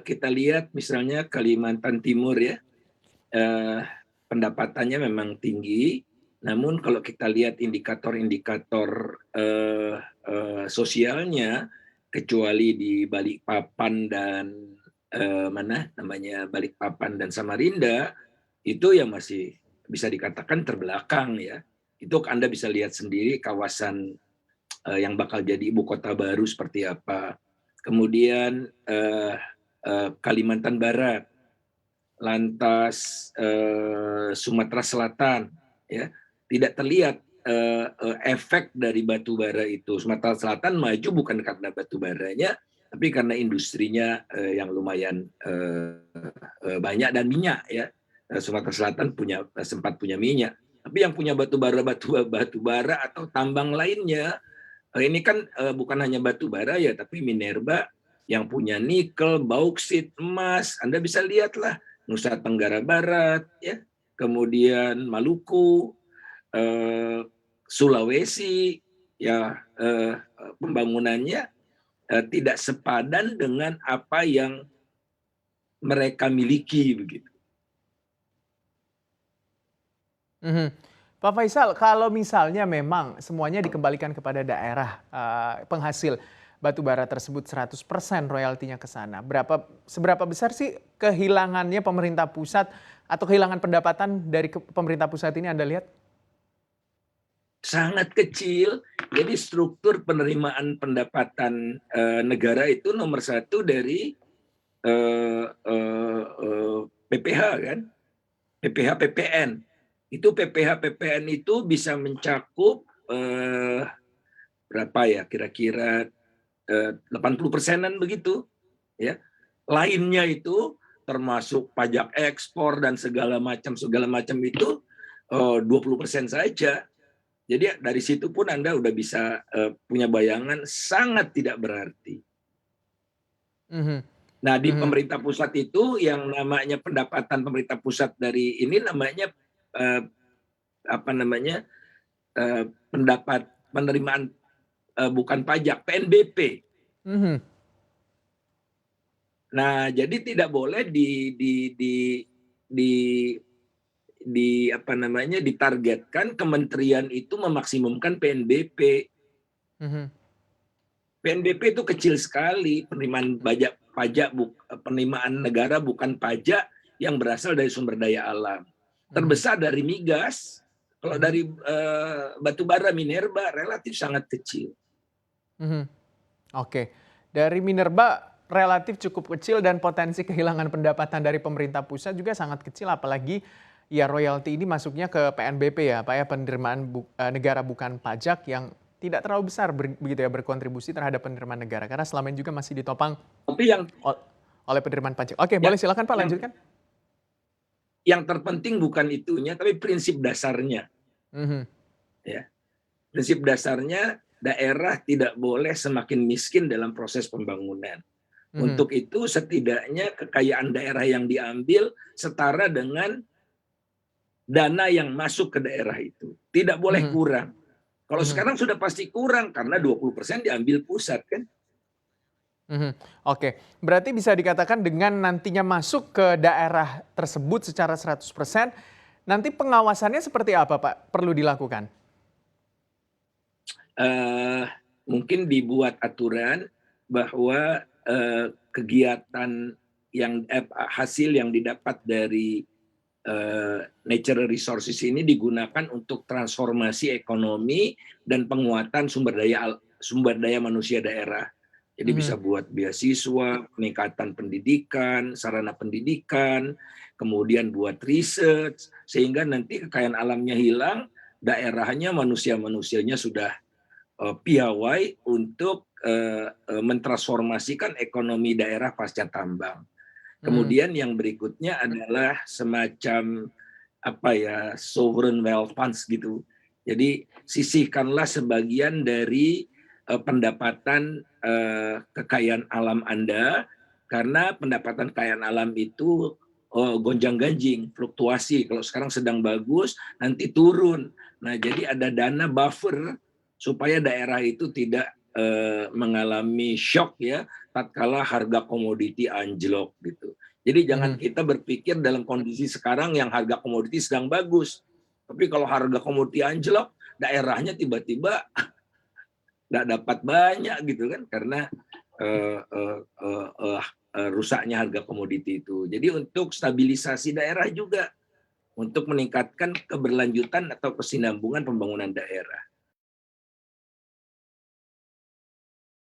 Kita lihat misalnya Kalimantan Timur ya, eee, pendapatannya memang tinggi, namun kalau kita lihat indikator-indikator, sosialnya, kecuali di Balikpapan dan, mana namanya, Balikpapan dan Samarinda, itu yang masih bisa dikatakan terbelakang ya. Itu Anda bisa lihat sendiri kawasan, yang bakal jadi ibu kota baru seperti apa. Kemudian, Kalimantan Barat, lantas, Sumatera Selatan, ya, tidak terlihat, efek dari batu bara itu. Sumatera Selatan maju bukan karena batu baranya, tapi karena industrinya, yang lumayan, banyak dan minyak ya. Sumatera Selatan sempat punya minyak. Tapi yang punya batu bara atau tambang lainnya, ini kan, bukan hanya batu bara ya, tapi minerba yang punya nikel, bauksit, emas, Anda bisa lihatlah Nusa Tenggara Barat ya, kemudian Maluku, Sulawesi, ya, pembangunannya, tidak sepadan dengan apa yang mereka miliki begitu. Mhm. Pak Faisal, kalau misalnya memang semuanya dikembalikan kepada daerah, penghasil batu bara tersebut 100% royaltinya ke sana, seberapa besar sih kehilangannya pemerintah pusat atau kehilangan pendapatan dari pemerintah pusat ini Anda lihat? Sangat kecil, jadi struktur penerimaan pendapatan, negara itu nomor satu dari, PPH kan, PPH PPN. Itu PPH PPN itu bisa mencakup, berapa ya, kira-kira, 80%-an begitu, ya. Lainnya itu termasuk pajak ekspor dan segala macam itu, 20% saja. Jadi dari situ pun Anda udah bisa, punya bayangan sangat tidak berarti. Mhm, Nah, di mhm, pemerintah pusat itu yang namanya pendapatan pemerintah pusat dari ini namanya, eee, apa namanya, penerimaan, bukan pajak, PNBP. mhm, Nah, jadi tidak boleh di apa namanya, ditargetkan kementerian itu memaksimumkan PNBP. mhm. PNBP itu kecil sekali, penerimaan pajak penerimaan negara bukan pajak yang berasal dari sumber daya alam. Mhm, Terbesar dari migas, kalau mhm, dari, batu bara minerba relatif sangat kecil. mhm. Oke, dari minerba relatif cukup kecil dan potensi kehilangan pendapatan dari pemerintah pusat juga sangat kecil, apalagi ya royalti ini masuknya ke PNBP ya Pak ya, penerimaan negara bukan pajak yang tidak terlalu besar begitu ya berkontribusi terhadap penerimaan negara, karena selama ini juga masih ditopang Tapi ol oleh penerimaan pajak. Oke, yang boleh silakan Pak yang lanjutkan. yang terpenting bukan itunya, tapi prinsip dasarnya, Mhm, ya. Prinsip dasarnya daerah tidak boleh semakin miskin dalam proses pembangunan. mhm, Untuk itu setidaknya kekayaan daerah yang diambil setara dengan dana yang masuk ke daerah itu. Tidak boleh mhm, kurang. Kalau mhm. sekarang sudah pasti kurang karena 20% diambil pusat kan. Mhm, oke. Berarti bisa dikatakan dengan nantinya masuk ke daerah tersebut secara 100%, nanti pengawasannya seperti apa Pak, perlu dilakukan? Eh, Mungkin dibuat aturan bahwa kegiatan hasil yang didapat dari natural resources ini digunakan untuk transformasi ekonomi dan penguatan sumber daya manusia daerah. Jadi bisa Mhm, buat beasiswa, peningkatan pendidikan, sarana pendidikan, kemudian buat riset, sehingga nanti kekayaan alamnya hilang, daerahnya manusia-manusianya sudah piawai untuk mentransformasikan ekonomi daerah pasca tambang. mhm, Kemudian yang berikutnya adalah semacam apa ya, sovereign wealth funds gitu. Jadi sisihkanlah sebagian dari pendapatan kekayaan alam Anda, karena pendapatan kekayaan alam itu gonjang-ganjing, fluktuasi. Kalau sekarang sedang bagus, nanti turun. Nah, jadi ada dana buffer supaya daerah itu tidak mengalami shock ya tatkala harga komoditi anjlok gitu. Jadi jangan Mhm. kita berpikir dalam kondisi sekarang yang harga komoditi sedang bagus. Tapi kalau harga komoditi anjlok, daerahnya tiba-tiba nggak dapat banyak gitu kan karena eh, eh, eh, eh, rusaknya harga komoditi itu. Jadi untuk stabilisasi daerah juga untuk meningkatkan keberlanjutan atau kesinambungan pembangunan daerah.